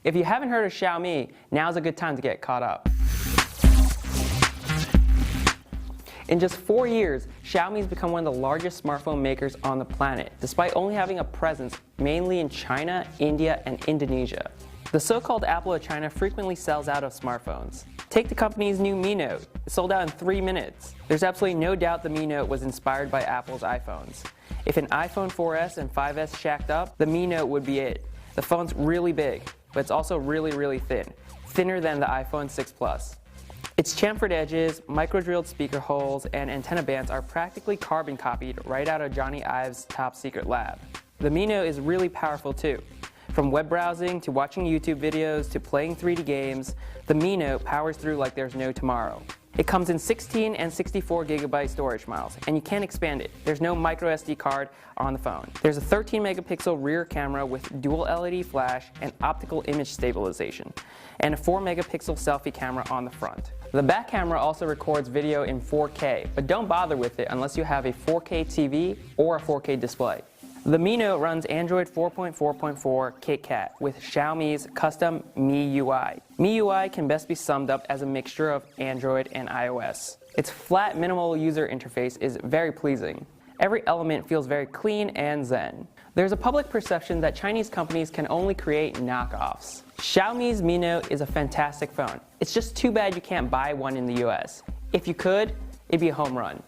If you haven't heard of Xiaomi, now's a good time to get caught up. In just 4 years, Xiaomi's become one of the largest smartphone makers on the planet, despite only having a presence mainly in China, India, and Indonesia. The so-called Apple of China frequently sells out of smartphones. Take the company's new Mi Note. It sold out in 3 minutes. There's absolutely no doubt the Mi Note was inspired by Apple's iPhones. If an iPhone 4S and 5S shacked up, the Mi Note would be it. The phone's really big, but it's also really thin. Thinner than the iPhone 6 Plus. Its chamfered edges, micro-drilled speaker holes, and antenna bands are practically carbon copied right out of Johnny Ive's top secret lab. The Mi Note is really powerful too. From web browsing to watching YouTube videos to playing 3D games, the Mi Note powers through like there's no tomorrow. It comes in 16 and 64 gigabyte storage miles, and you can't expand it. There's no micro SD card on the phone. There's a 13 megapixel rear camera with dual LED flash and optical image stabilization, and a 4 megapixel selfie camera on the front. The back camera also records video in 4K, but don't bother with it unless you have a 4K TV or a 4K display. The Mi Note runs Android 4.4.4 KitKat with Xiaomi's custom Mi UI. Mi UI can best be summed up as a mixture of Android and iOS. Its flat, minimal user interface is very pleasing. Every element feels very clean and zen. There's a public perception that Chinese companies can only create knockoffs. Xiaomi's Mi Note is a fantastic phone. It's just too bad you can't buy one in the US. If you could, it'd be a home run.